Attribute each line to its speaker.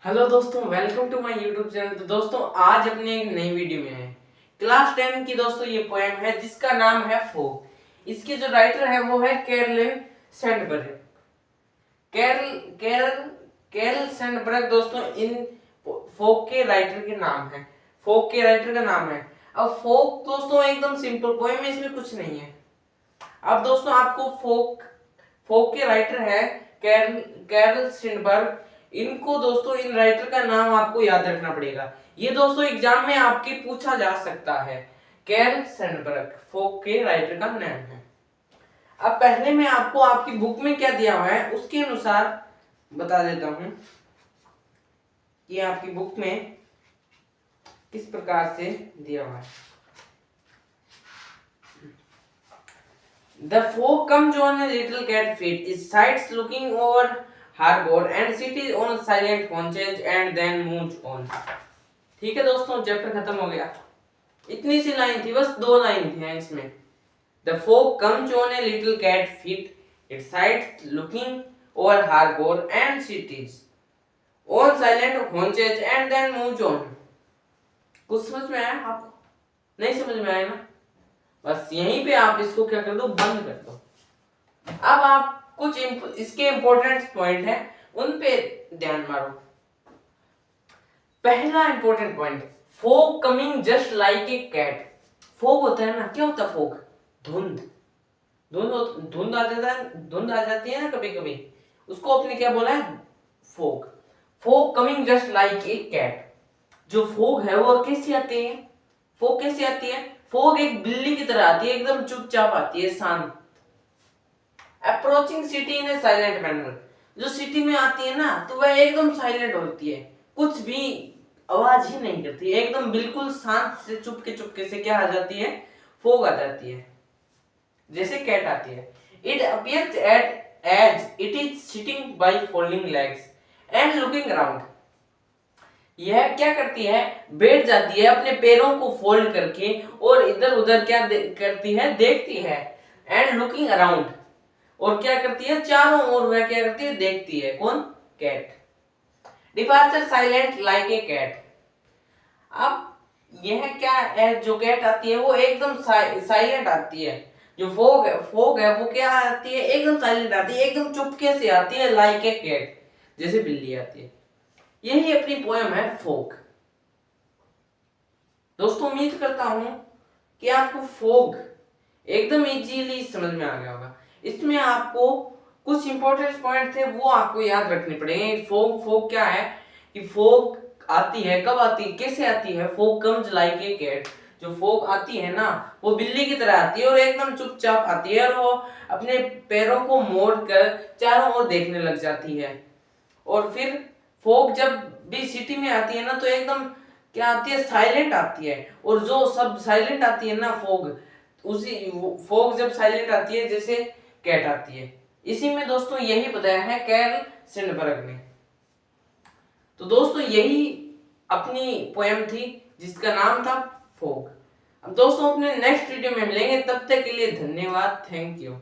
Speaker 1: Hello दोस्तों, welcome to my YouTube channel. तो दोस्तों आज अपने एक नई वीडियो में है क्लास 10 की दोस्तों ये पोएम है जिसका नाम है फोक। इसके जो राइटर है वो है कैरलिन सैंडबर्ग। कैरल सैंडबर्ग दोस्तों इन फोक के राइटर के नाम है। फोक के राइटर का नाम है। अब फोक दोस्तों एकदम सिंपल पोएम है, इसमें कुछ नहीं है। अब दोस्तों आपको फोक के राइटर है कैरल सैंडबर्ग। इनको दोस्तों इन राइटर का नाम आपको याद रखना पड़ेगा। ये दोस्तों एग्जाम में आपके पूछा जा सकता है। कैरल सैंडबर्ग फोक के राइटर का नाम है। अब पहले मैं आपको आपकी बुक में क्या दिया हुआ है उसके अनुसार बता देता हूं कि आपकी बुक में किस प्रकार से दिया हुआ है। The folk comes on a little cat feet. It sights looking over her board and sits on silent haunches and then moves on. ठीक है दोस्तों, चैप्टर खत्म हो गया। इतनी सी लाइन थी, बस 2 लाइन थी इसमें। The folk comes on a little cat feet. It sights looking over her board and sits on silent haunches and then moves on. कुछ समझ में आया आपको? नहीं समझ में आया ना? बस यहीं पे आप इसको क्या कर दो, बंद कर दो। अब आप कुछ इसके इंपॉर्टेंट पॉइंट है उन पे ध्यान मारो। पहला important point, fog coming just like a cat. Fog होता है ना, क्या होता है फोग? धुंध। धुंध आ जाती है ना कभी कभी, उसको अपने क्या बोला है? Fog. Fog coming just like a cat. जो फोग है वो कैसी आती है? फोग कैसी आती है? फोग एक बिल्ली की तरह आती है, एकदम चुपचाप आती है, शांत। Approaching city in A silent manner. जो सिटी में आती है ना तो वह एकदम साइलेंट होती है, कुछ भी आवाज ही नहीं करती, एकदम बिल्कुल शांत से चुपके से क्या आ जाती है? फोग आ जाती है, जैसे कैट आती है। It appears at as it is sitting by folding legs and looking around. यह क्या करती है? बैठ जाती है अपने पैरों को फोल्ड करके और इधर उधर क्या करती है? देखती है। एंड लुकिंग अराउंड, और क्या करती है? चारों ओर वह क्या करती है? देखती है। कौन? Cat. Departure silent like a cat. अब यह क्या है? जो कैट आती है वो एकदम साइलेंट आती है। जो फोग है वो क्या आती है? एकदम साइलेंट आती है, एकदम चुपके से आती है, लाइक ए कैट, जैसे बिल्ली आती है। यही अपनी पोएम है फोग। दोस्तों उम्मीद करता हूं कि आपको फोग एकदम इजीली समझ में आ गया होगा। इसमें आपको कुछ इंपॉर्टेंट पॉइंट थे वो आपको याद रखने पड़ेंगे। फोग क्या है कि फोग आती है, कब आती है, कैसे आती है? Fog comes like a cat. जो फोग आती है ना वो बिल्ली की तरह आती है और एकदम चुपचाप आती है, और वो अपने पैरों को मोड़ कर चारों ओर देखने लग जाती है। और फिर फोग जब भी सिटी में आती है ना तो एकदम क्या आती है? साइलेंट आती है। और जो सब साइलेंट आती है ना फोग, उसी फोग जब साइलेंट आती है जैसे कैट आती है। इसी में दोस्तों यही बताया है कैरल सैंडबर्ग ने। तो दोस्तों यही अपनी पोएम थी जिसका नाम था फोग। अब दोस्तों अपने नेक्स्ट वीडियो में मिलेंगे, तब तक के लिए धन्यवाद, थैंक यू।